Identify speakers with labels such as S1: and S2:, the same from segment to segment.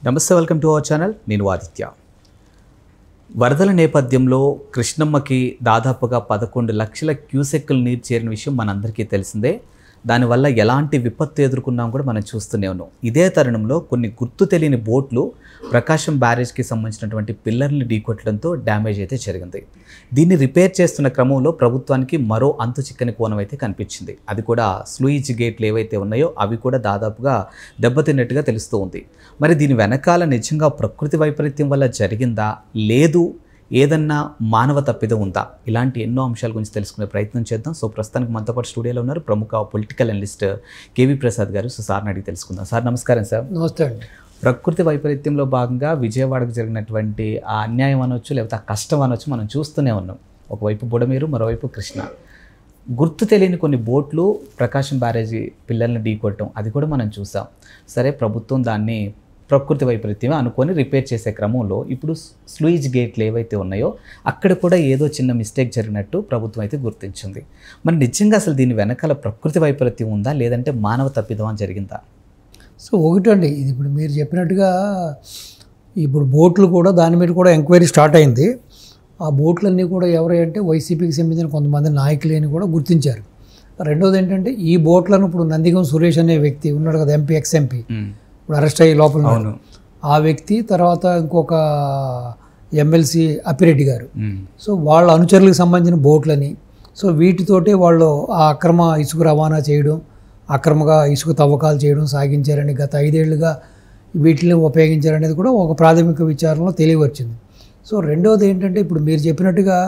S1: నమస్తే, welcome to our channel. నేను ఆదిత్య. వరదల నేపథ్యంలో కృష్ణమ్మకి దాదాపుగా 11 లక్షల క్యూసెక్కులు నీరు చేరిన విషయం మనందరికీ తెలిసిందే. దానివల్ల ఎలాంటి విపత్తు ఎదుర్కొన్నాం కూడా మనం చూస్తూనే ఉన్నాం. ఇదే తరుణంలో కొన్ని గుర్తు తెలియని బోట్లు ప్రకాశం బ్యారేజ్కి సంబంధించినటువంటి పిల్లర్ని ఢీకొట్టడంతో డ్యామేజ్ అయితే జరిగింది. దీన్ని రిపేర్ చేస్తున్న క్రమంలో ప్రభుత్వానికి మరో అంతు చిక్కని కోణం అయితే కనిపించింది. అది కూడా స్లూయిజ్ గేట్లు ఏవైతే ఉన్నాయో అవి కూడా దాదాపుగా దెబ్బతిన్నట్టుగా తెలుస్తూ ఉంది. మరి దీని వెనకాల నిజంగా ప్రకృతి వైపరీత్యం వల్ల జరిగిందా, లేదు ఏదన్నా మానవ తప్పిదం ఉందా, ఇలాంటి ఎన్నో అంశాల గురించి తెలుసుకునే ప్రయత్నం చేద్దాం. సో ప్రస్తుతానికి మనతో పాటు స్టూడియోలో ఉన్నారు ప్రముఖ పొలిటికల్ అనలిస్ట్ కేవీ ప్రసాద్ గారు. సో సార్ని అడిగి తెలుసుకుందాం. సార్ నమస్కారం. సార్
S2: నమస్తే అండి.
S1: ప్రకృతి వైపరీత్యంలో భాగంగా విజయవాడకు జరిగినటువంటి ఆ అన్యాయం అనొచ్చు, లేకపోతే ఆ కష్టం అనొచ్చు, మనం చూస్తూనే ఉన్నాం. ఒకవైపు బుడమేరు, మరోవైపు కృష్ణ. గుర్తు తెలియని కొన్ని బోట్లు ప్రకాశం బ్యారేజీ పిల్లల్ని ఢీకొట్టడం అది కూడా మనం చూసాం. సరే, ప్రభుత్వం దాన్ని ప్రకృతి వైపరీత్యమే అనుకొని రిపేర్ చేసే క్రమంలో ఇప్పుడు స్లూయిజ్ గేట్లు ఏవైతే ఉన్నాయో అక్కడ కూడా ఏదో చిన్న మిస్టేక్ జరిగినట్టు ప్రభుత్వం అయితే గుర్తించింది. మరి నిజంగా అసలు దీని వెనకాల ప్రకృతి వైపరీత్యం ఉందా, లేదంటే మానవ తప్పిదమా జరిగిందా?
S2: సో ఒకటండి, ఇది ఇప్పుడు మీరు చెప్పినట్టుగా ఇప్పుడు బోట్లు కూడా దాని మీద కూడా ఎంక్వైరీ స్టార్ట్ అయింది. ఆ బోట్లన్నీ కూడా ఎవరంటే వైసీపీకి సంబంధించిన కొంతమంది నాయకులని కూడా గుర్తించారు. రెండోది ఏంటంటే ఈ బోట్లను ఇప్పుడు నందిగం సురేష్ అనే వ్యక్తి ఉన్నాడు కదా, ఎంపీ ఎక్స్-ఎంపీ, ఇప్పుడు అరెస్ట్ అయ్యి లోపల ఆ వ్యక్తి, తర్వాత ఇంకొక ఎమ్మెల్సీ అప్పిరెడ్డి గారు. సో వాళ్ళ అనుచరులకు సంబంధించిన బోట్లని, సో వీటితోటే వాళ్ళు ఆ అక్రమ ఇసుక రవాణా చేయడం, అక్రమంగా ఇసుక తవ్వకాలు చేయడం సాగించారని గత 5 ఏళ్లుగా వీటిని ఉపయోగించారనేది కూడా ఒక ప్రాథమిక విచారణలో తెలియవచ్చింది. సో రెండవది ఏంటంటే ఇప్పుడు మీరు చెప్పినట్టుగా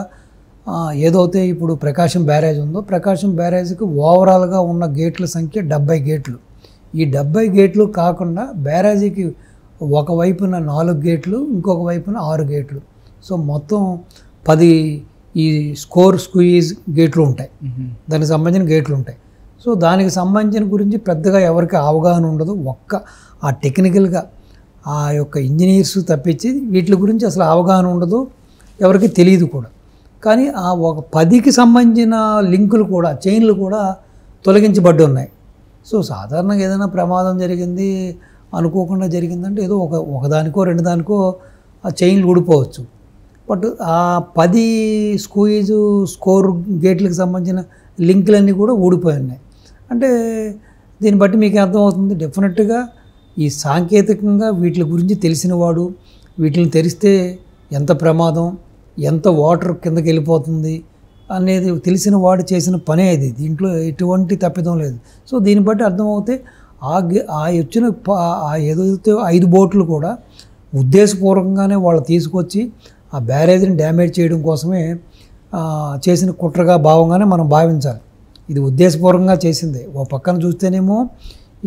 S2: ఏదైతే ఇప్పుడు ప్రకాశం బ్యారేజ్ ఉందో, ప్రకాశం బ్యారేజ్కి ఓవరాల్గా ఉన్న గేట్ల సంఖ్య 70 గేట్లు. ఈ 70 గేట్లు కాకుండా బ్యారేజీకి ఒకవైపున 4 గేట్లు, ఇంకొక వైపున 6 గేట్లు. సో మొత్తం 10 ఈ స్క్వీజ్ గేట్లు ఉంటాయి, దానికి సంబంధించిన గేట్లు ఉంటాయి. సో దానికి సంబంధించిన గురించి పెద్దగా ఎవరికి అవగాహన ఉండదు. ఆ టెక్నికల్గా ఆ యొక్క ఇంజనీర్స్ తప్పించి వీటి గురించి అసలు అవగాహన ఉండదు, ఎవరికి తెలియదు కూడా. కానీ ఆ ఒక 10కి సంబంధించిన లింకులు కూడా, చైన్లు కూడా తొలగించబడి ఉన్నాయి. సో సాధారణంగా ఏదైనా ప్రమాదం జరిగింది, అనుకోకుండా జరిగిందంటే ఏదో ఒకదానికో 2 దానికో ఆ చైన్లు ఊడిపోవచ్చు. బట్ ఆ 10 స్కోర్ గేట్లకు సంబంధించిన లింకులన్నీ కూడా ఊడిపోయి ఉన్నాయి. అంటే దీన్ని బట్టి మీకు అర్థమవుతుంది, డెఫినెట్గా ఈ సాంకేతికంగా వీటి గురించి తెలిసినవాడు, వీటిని తెరిస్తే ఎంత ప్రమాదం, ఎంత వాటర్ కిందకి వెళ్ళిపోతుంది అనేది తెలిసిన వాడు చేసిన పనే ఇది. దీంట్లో ఎటువంటి తప్పిదం లేదు. సో దీన్ని బట్టి అర్థమవుతే వచ్చిన ఏదైతే 5 బోట్లు కూడా ఉద్దేశపూర్వకంగానే వాళ్ళు తీసుకొచ్చి ఆ బ్యారేజ్ని డ్యామేజ్ చేయడం కోసమే చేసిన కుట్రగా భావంగానే మనం భావించాలి. ఇది ఉద్దేశపూర్వకంగా చేసిందే. ఓ పక్కన చూస్తేనేమో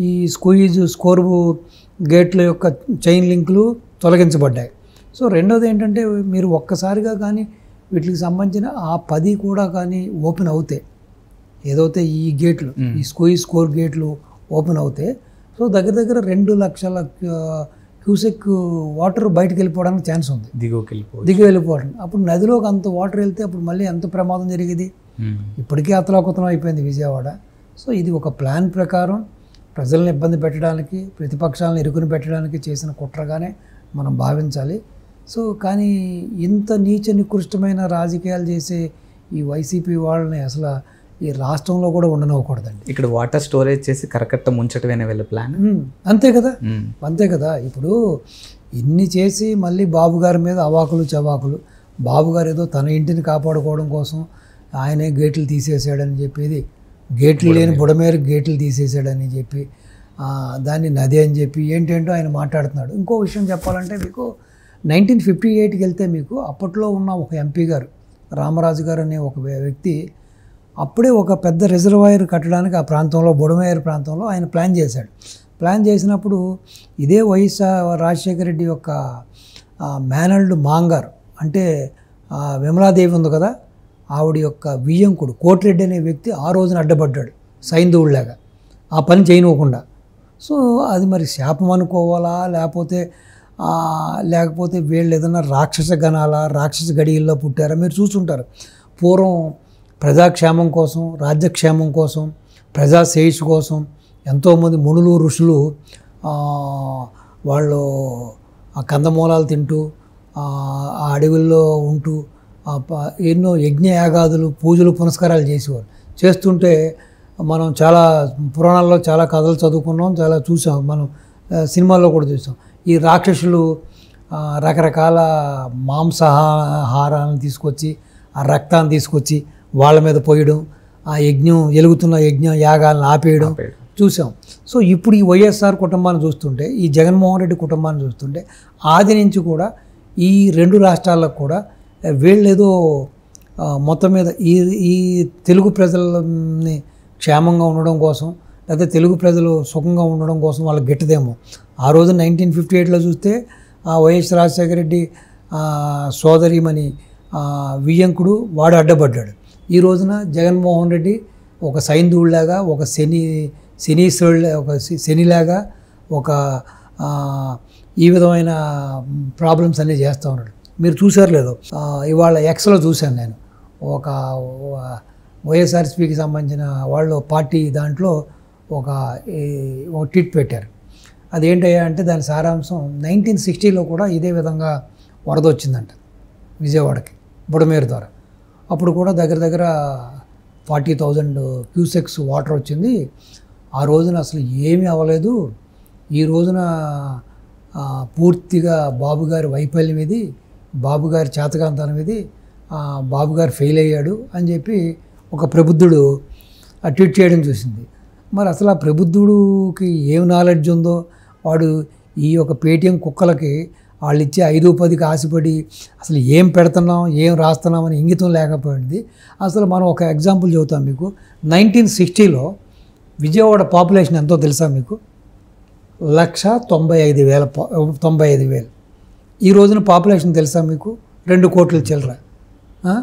S2: ఈ స్కోర్ గేట్ల యొక్క చైన్ లింకులు తొలగించబడ్డాయి. సో రెండోది ఏంటంటే మీరు ఒక్కసారిగా కానీ వీటికి సంబంధించిన ఆ 10 కూడా కానీ ఓపెన్ అవుతాయి, ఏదైతే ఈ గేట్లు, ఈ స్కోర్ గేట్లు ఓపెన్ అవుతాయి. సో దగ్గర 2 లక్షల క్యూసెక్ వాటర్ బయటకు వెళ్ళిపోవడానికి ఛాన్స్ ఉంది, దిగి వెళ్ళిపోవడం. అప్పుడు నదిలోకి అంత వాటర్ వెళ్తే అప్పుడు మళ్ళీ ఎంత ప్రమాదం జరిగేది. ఇప్పటికీ అతలాకుతలం అయిపోయింది విజయవాడ. సో ఇది ఒక ప్లాన్ ప్రకారం ప్రజలను ఇబ్బంది పెట్టడానికి, ప్రతిపక్షాలను ఇరుకుని పెట్టడానికి చేసిన కుట్రగానే మనం భావించాలి. సో కానీ ఇంత నీచ నికృష్టమైన రాజకీయాలు చేసే ఈ వైసీపీ వాళ్ళని అసలు ఈ రాష్ట్రంలో కూడా ఉండనివ్వకూడదండి.
S1: ఇక్కడ వాటర్ స్టోరేజ్ చేసి కరకట్ట ముంచటమేనే వీళ్ళ ప్లాన్.
S2: అంతే కదా. ఇప్పుడు ఇన్ని చేసి మళ్ళీ బాబు గారి మీద అవాకులు చవాకులు. బాబు గారు ఏదో తన ఇంటిని కాపాడుకోవడం కోసం ఆయనే గేట్లు తీసేసాడని చెప్పేది, గేట్లు లేని బుడమేరు గేట్లు తీసేసాడని చెప్పి దాన్ని నది అని చెప్పి ఏంటేంటో ఆయన మాట్లాడుతున్నాడు. ఇంకో విషయం చెప్పాలంటే మీకు 1958కి వెళ్తే మీకు అప్పట్లో ఉన్న ఒక ఎంపీ గారు, రామరాజు గారు అనే ఒక వ్యక్తి అప్పుడే ఒక పెద్ద రిజర్వాయర్ కట్టడానికి ఆ ప్రాంతంలో, బుడమేరు ప్రాంతంలో ఆయన ప్లాన్ చేశాడు. ప్లాన్ చేసినప్పుడు ఇదే వైఎస్ రాజశేఖర రెడ్డి యొక్క మేనల్డ్ మాంగారు, అంటే విమలాదేవి ఉంది కదా, ఆవిడ యొక్క వియ్యంకుడు కోటిరెడ్డి అనే వ్యక్తి ఆ రోజున అడ్డపడ్డాడు సైంధవుడిలాగా, ఆ పని చేయనివ్వకుండా. సో అది మరి శాపం అనుకోవాలా, లేకపోతే వీళ్ళు ఏదైనా రాక్షస గణాల, రాక్షస గడియల్లో పుట్టారా? మీరు చూస్తుంటారు, పూర్వం ప్రజాక్షేమం కోసం, రాజ్యక్షేమం కోసం, ప్రజా శ్రేయస్సు కోసం ఎంతోమంది మునులు ఋషులు వాళ్ళు ఆ కందమూలాలు తింటూ ఆ అడవుల్లో ఉంటూ ఎన్నో యజ్ఞయాగాదులు పూజలు పునస్కారాలు చేసేవారు. చేస్తుంటే మనం చాలా పురాణాల్లో చాలా కథలు చదువుకున్నాం, చాలా చూసాం, మనం సినిమాల్లో కూడా చూసాం. ఈ రాక్షసులు రకరకాల మాంసాహారాలను తీసుకొచ్చి ఆ రక్తాన్ని తీసుకొచ్చి వాళ్ళ మీద పోయడం, ఆ ఎలుగుతున్న యాగాలను ఆపేయడం చూసాం. సో ఇప్పుడు ఈ వైఎస్ఆర్ కుటుంబాన్ని చూస్తుంటే, ఈ జగన్మోహన్ రెడ్డి కుటుంబాన్ని చూస్తుంటే ఆది నుంచి కూడా ఈ రెండు రాష్ట్రాలకు కూడా వీళ్ళేదో మొత్తం మీద ఈ తెలుగు ప్రజలని క్షేమంగా ఉండడం కోసం, లేదా తెలుగు ప్రజలు సుఖంగా ఉండడం కోసం వాళ్ళకి గట్టిదేమో. ఆ రోజు 1958లో చూస్తే వైఎస్ రాజశేఖర రెడ్డి సోదరిమణి వియ్యంకుడు వాడు అడ్డపడ్డాడు. ఈ రోజున జగన్మోహన్ రెడ్డి ఒక సైంధవుడిలాగా, ఒక శనిలాగా ఒక ఈ విధమైన ప్రాబ్లమ్స్ అన్నీ చేస్తూ ఉన్నాడు. మీరు చూసారు లేదో, ఇవాళ ఎక్స్లో చూశాను నేను, ఒక వైఎస్ఆర్సీపీకి సంబంధించిన వాళ్ళు పార్టీ దాంట్లో ఒక ట్వీట్ పెట్టారు. అదేంటయ్యా అంటే దాని సారాంశం 1960లో కూడా ఇదే విధంగా వరద వచ్చిందంట విజయవాడకి బుడమేరు ద్వారా. అప్పుడు కూడా దగ్గర దగ్గర 40,000 క్యూసెక్స్ వాటర్ వచ్చింది. ఆ రోజున అసలు ఏమీ అవ్వలేదు. ఈ రోజున పూర్తిగా బాబుగారి వైఫల్యం ఇది, బాబుగారి చేతకాంతనం ఇది, బాబుగారు ఫెయిల్ అయ్యాడు అని చెప్పి ఒక ప్రబుద్ధుడు ట్వీట్ చేయడం చూసింది. మరి అసలు ఆ ప్రబుద్ధుడికి ఏం నాలెడ్జ్ ఉందో, వాడు ఈ యొక్క పేటీఎం కుక్కలకి వాళ్ళు ఇచ్చే 5-10కి ఆశపడి అసలు ఏం పెడుతున్నాం ఏం రాస్తున్నామని ఇంగితం లేకపోయింది. అసలు మనం ఒక ఎగ్జాంపుల్ చెబుతాం మీకు. 1960లో విజయవాడ పాపులేషన్ ఎంతో తెలుసా మీకు? 1,95,000. ఈ రోజున పాపులేషన్ తెలుసా మీకు? 2 కోట్ల చిల్లర.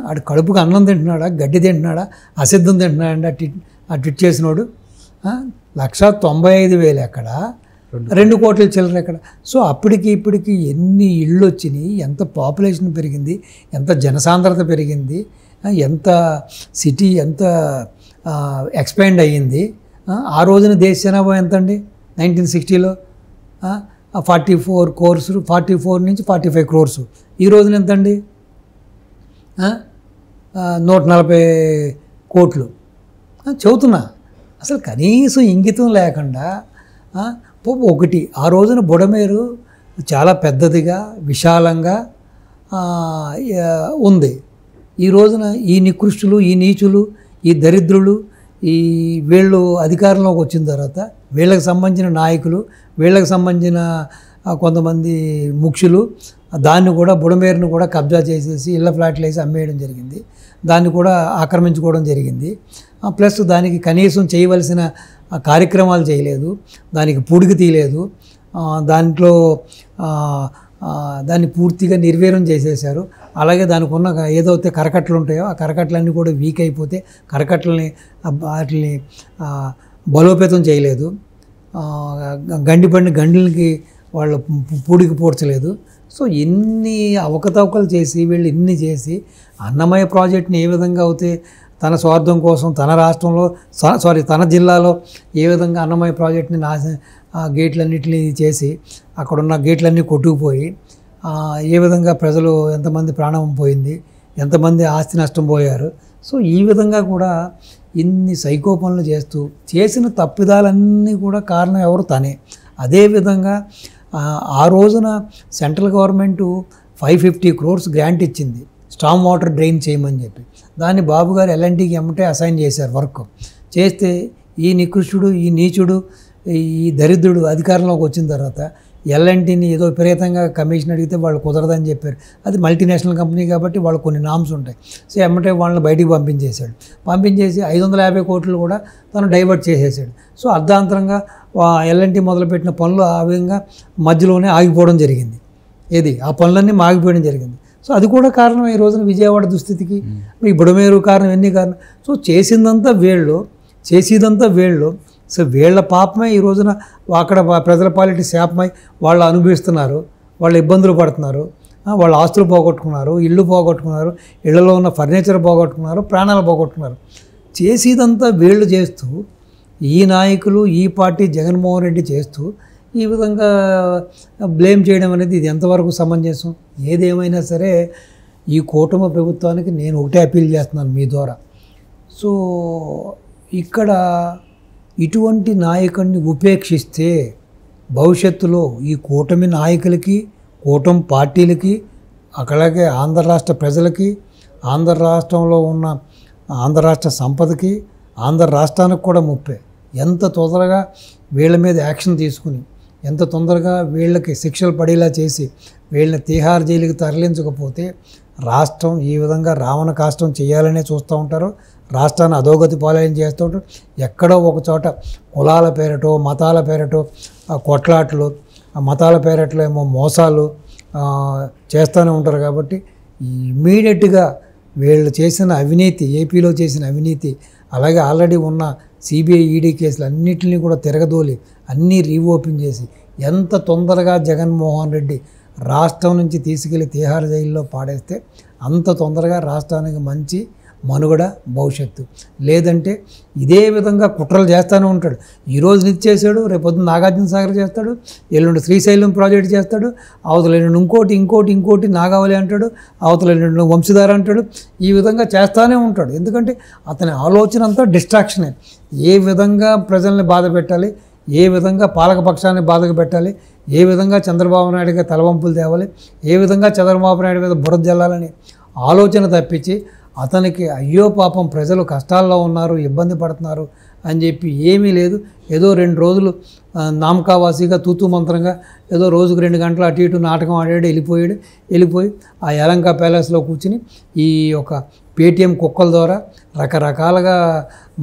S2: ఆడు కడుపుకు అన్నం తింటున్నాడా, గడ్డి తింటున్నాడా, అసిద్ధం తింటున్నాడా ఆ ట్విట్ చేసినోడు? 1,95,000 ఎక్కడ, 2 కోట్ల చిల్లర ఎక్కడ? సో అప్పటికి ఇప్పటికి ఎన్ని ఇళ్ళు వచ్చినాయి, ఎంత పాపులేషన్ పెరిగింది, ఎంత జనసాంద్రత పెరిగింది, ఎంత సిటీ ఎంత ఎక్స్పాండ్ అయ్యింది. ఆ రోజున దేశ జనాభా ఎంత అండి 1960లో? 44 నుంచి 45 crores. ఈ రోజున ఎంత అండి? 140 కోట్లు. చెబుతున్నా, అసలు కనీసం ఇంగితం లేకుండా ఒకటి. ఆ రోజున బుడమేరు చాలా పెద్దదిగా విశాలంగా ఉంది. ఈ రోజున ఈ నికృష్టులు, ఈ నీచులు, ఈ దరిద్రులు, వీళ్ళు అధికారంలోకి వచ్చిన తర్వాత వీళ్ళకి సంబంధించిన నాయకులు, వీళ్ళకి సంబంధించిన కొంతమంది ముఖ్యులు దాన్ని కూడా బుడమేరును కూడా కబ్జా చేసేసి ఇళ్ళ ఫ్లాట్లు వేసి అమ్మేయడం జరిగింది. దాన్ని కూడా ఆక్రమించుకోవడం జరిగింది. ప్లస్ దానికి కనీసం చేయవలసిన కార్యక్రమాలు చేయలేదు, దానికి పూడికి తీయలేదు, దాంట్లో దాన్ని పూర్తిగా నిర్వీర్యం చేసేశారు. అలాగే దానికి ఉన్న ఏదైతే కరకట్టలు ఉంటాయో ఆ కరకట్టలన్నీ కూడా వీక్ అయిపోతే వాటిని బలోపేతం చేయలేదు, గండులకి వాళ్ళు పూడికి పూడ్చలేదు. సో ఇన్ని అవకతవకలు చేసి వీళ్ళు ఇన్ని చేసి అన్నమయ్య ప్రాజెక్ట్ని ఏ విధంగా అయితే తన స్వార్థం కోసం తన రాష్ట్రంలో తన జిల్లాలో ఏ విధంగా అన్నమయ్య ప్రాజెక్ట్ని గేట్లన్నింటినీ చేసి అక్కడున్న గేట్లన్నీ కొట్టుకుపోయి ఏ విధంగా ప్రజలు ఎంతమంది ప్రాణం పోయింది, ఎంతమంది ఆస్తి నష్టం పోయారు. సో ఈ విధంగా కూడా ఇన్ని సైకో పనులు చేసిన తప్పిదాలన్నీ కూడా కారణం ఎవరు? తనే. అదేవిధంగా ఆ రోజున సెంట్రల్ గవర్నమెంటు 550 crores గ్రాంట్ ఇచ్చింది స్టామ్ వాటర్ డ్రైన్ చేయమని చెప్పి. దాన్ని బాబు గారు ఎల్ఎన్టీకి ఎమ్మటే అసైన్ చేశారు వర్క్. చేస్తే ఈ నికృష్టుడు, ఈ నీచుడు, ఈ దరిద్రుడు అధికారంలోకి వచ్చిన తర్వాత ఎల్ఎన్టీని ఏదో విపరీతంగా కమిషన్ అడిగితే వాళ్ళు కుదరదని చెప్పారు. అది మల్టీనేషనల్ కంపెనీ కాబట్టి వాళ్ళు కొన్ని నామ్స్ ఉంటాయి. సో ఎమ్మటే వాళ్ళని బయటికి పంపించేసి 550 కోట్లు కూడా తను డైవర్ట్ చేసేసాడు. సో అర్ధాంతరంగా ఎల్ఎన్టీ మొదలుపెట్టిన పనులు ఆ విధంగా మధ్యలోనే ఆగిపోవడం జరిగింది. ఆ పనులన్నీ ఆగిపోవడం జరిగింది. సో అది కూడా కారణం ఈ రోజున విజయవాడ దుస్థితికి. ఈ బుడమేరు కారణం, ఎన్ని కారణం. సో చేసేదంతా వీళ్ళు. సో వీళ్ళ పాపమే ఈ రోజున అక్కడ ప్రజల పాలిటీ శాపమై వాళ్ళు అనుభవిస్తున్నారు, వాళ్ళు ఇబ్బందులు పడుతున్నారు, వాళ్ళ ఆస్తులు పోగొట్టుకున్నారు, ఇళ్ళు పోగొట్టుకున్నారు, ఇళ్లలో ఉన్న ఫర్నిచర్ పోగొట్టుకున్నారు, ప్రాణాలు పోగొట్టుకున్నారు. చేసేదంతా వీళ్ళు చేస్తూ, ఈ నాయకులు, ఈ పార్టీ జగన్మోహన్ రెడ్డి చేస్తూ ఈ విధంగా బ్లేమ్ చేయడం అనేది ఇది ఎంతవరకు సమంజసం? ఏదేమైనా సరే ఈ కూటమి ప్రభుత్వానికి నేను ఒకటే అప్పీల్ చేస్తున్నాను మీ ద్వారా. సో ఇక్కడ ఇటువంటి నాయకుడిని ఉపేక్షిస్తే భవిష్యత్తులో ఈ కూటమి నాయకులకి, కూటమి పార్టీలకి, అలాగే ఆంధ్ర రాష్ట్ర ప్రజలకి, ఆంధ్ర రాష్ట్రంలో ఉన్న ఆంధ్ర రాష్ట్ర సంపదకి, ఆంధ్ర రాష్ట్రానికి కూడా ముప్పే. ఎంత తొందరగా వీళ్ళ మీద యాక్షన్ తీసుకుని, ఎంత తొందరగా వీళ్ళకి శిక్షలు పడేలా చేసి వీళ్ళని తిహార్ జైలుకి తరలించకపోతే రాష్ట్రం ఈ విధంగా రావణ కాష్టం చేయాలనే చూస్తూ ఉంటారు. రాష్ట్రాన్ని అధోగతి పాలన చేస్తూ ఉంటారు. ఎక్కడో ఒక చోట కులాల పేరటో, మతాల పేరటో కొట్లాట్లు, మతాల పేరట్లో ఏమో మోసాలు చేస్తూనే ఉంటారు. కాబట్టి ఇమ్మీడియట్గా వీళ్ళు చేసిన అవినీతి, ఏపీలో చేసిన అవినీతి, అలాగే ఆల్రెడీ ఉన్న సిబిఐ, ఈడీ కేసులు అన్నింటినీ కూడా తిరగదోలి అన్నీ రీఓపెన్ చేసి ఎంత తొందరగా జగన్మోహన్ రెడ్డి రాష్ట్రం నుంచి తీసుకెళ్లి తిహార్ జైల్లో పాడేస్తే అంత తొందరగా రాష్ట్రానికి మంచి మనుగడ, భవిష్యత్తు. లేదంటే ఇదే విధంగా కుట్రలు చేస్తూనే ఉంటాడు. ఈరోజు ఇది చేశాడు, రేపొద్దున నాగార్జున సాగర్ చేస్తాడు, ఎల్లుండి శ్రీశైలం ప్రాజెక్ట్ చేస్తాడు, అవతల ఎల్లుండి ఇంకోటి నాగావళి అంటాడు, అవతల ఎల్లుండి వంశధార అంటాడు. ఈ విధంగా చేస్తూనే ఉంటాడు. ఎందుకంటే అతని ఆలోచన అంతా డిస్ట్రాక్షనే. ఏ విధంగా ప్రజల్ని బాధ పెట్టాలి, ఏ విధంగా పాలకపక్షాన్ని బాధకు పెట్టాలి, ఏ విధంగా చంద్రబాబు నాయుడుగా తలవంపులు తేవాలి, ఏ విధంగా చంద్రబాబు నాయుడు మీద బురద జల్లాలని ఆలోచన తప్పించి అతనికి అయ్యో పాపం ప్రజలు కష్టాల్లో ఉన్నారు, ఇబ్బంది పడుతున్నారు అని చెప్పి ఏమీ లేదు. ఏదో 2 రోజులు నామకావాసిగా తూతూ మంత్రంగా ఏదో రోజుకు 2 గంటలు అటు ఇటు నాటకం ఆడాడు, వెళ్ళిపోయి ఆ యలంక ప్యాలెస్లో కూర్చుని ఈ యొక్క పేటీఎం కుక్కల ద్వారా రకరకాలుగా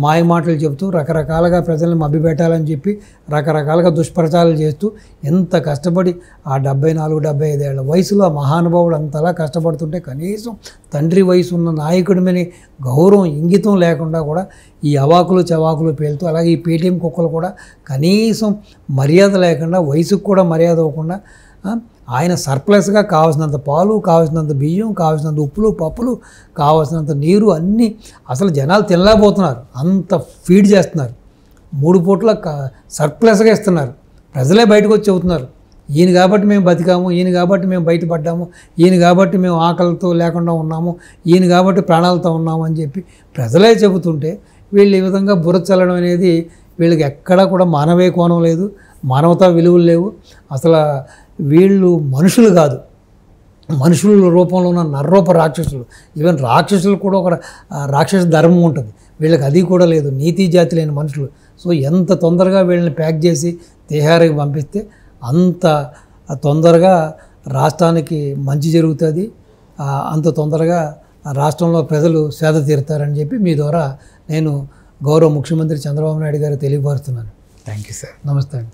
S2: మాయమాటలు చెబుతూ, రకరకాలుగా ప్రజల్ని మభ్యపెట్టాలని చెప్పి రకరకాలుగా దుష్ప్రచారాలు చేస్తూ ఎంత కష్టపడి ఆ 74-75 ఏళ్ల వయసులో ఆ మహానుభావుడు అంతలా కష్టపడుతుంటే కనీసం తండ్రి వయసు ఉన్న నాయకుడి మీద గౌరవం, ఇంగితం లేకుండా కూడా ఈ అవాకులు చవాకులు పేలుతూ, అలాగే ఈ పేటీఎం కుక్కలు కూడా కనీసం మర్యాద లేకుండా, వయసుకు కూడా మర్యాద ఇవ్వకుండా ఆయన సర్ప్లస్గా కావాల్సినంత పాలు, కావాల్సినంత బియ్యం, కావాల్సినంత ఉప్పులు, పప్పులు, కావాల్సినంత నీరు అన్నీ అసలు జనాలు తినలేకపోతున్నారు. అంత ఫీడ్ చేస్తున్నారు. 3 పూట్ల సర్ప్లస్గా ఇస్తున్నారు. ప్రజలే బయటకు వచ్చి చెబుతున్నారు, ఈయన కాబట్టి మేము బతికాము, ఈయన కాబట్టి మేము బయటపడ్డాము, ఈయన కాబట్టి మేము ఆకలితో లేకుండా ఉన్నాము, ఈయన కాబట్టి ప్రాణాలతో ఉన్నాము అని చెప్పి ప్రజలే చెబుతుంటే వీళ్ళు ఈ విధంగా బుర్ర చల్లడం అనేది వీళ్ళకి ఎక్కడా కూడా మానవీయ కోణం లేదు, మానవతా విలువలు లేవు. అసలు వీళ్ళు మనుషులు కాదు, మనుషుల రూపంలో ఉన్న నర్రూప రాక్షసులు. ఈవెన్ రాక్షసులు కూడా ఒక రాక్షస ధర్మం ఉంటుంది, వీళ్ళకి అది కూడా లేదు. నీతి జాతి లేని మనుషులు. సో ఎంత తొందరగా వీళ్ళని ప్యాక్ చేసి తిహార్కి పంపిస్తే అంత తొందరగా రాష్ట్రానికి మంచి జరుగుతుంది, అంత తొందరగా రాష్ట్రంలో ప్రజలు సేద తీరుతారని చెప్పి మీ ద్వారా నేను గౌరవ ముఖ్యమంత్రి చంద్రబాబు నాయుడు గారు తెలియపరుస్తున్నాను.
S1: Thank you sir.
S2: నమస్తే అండి.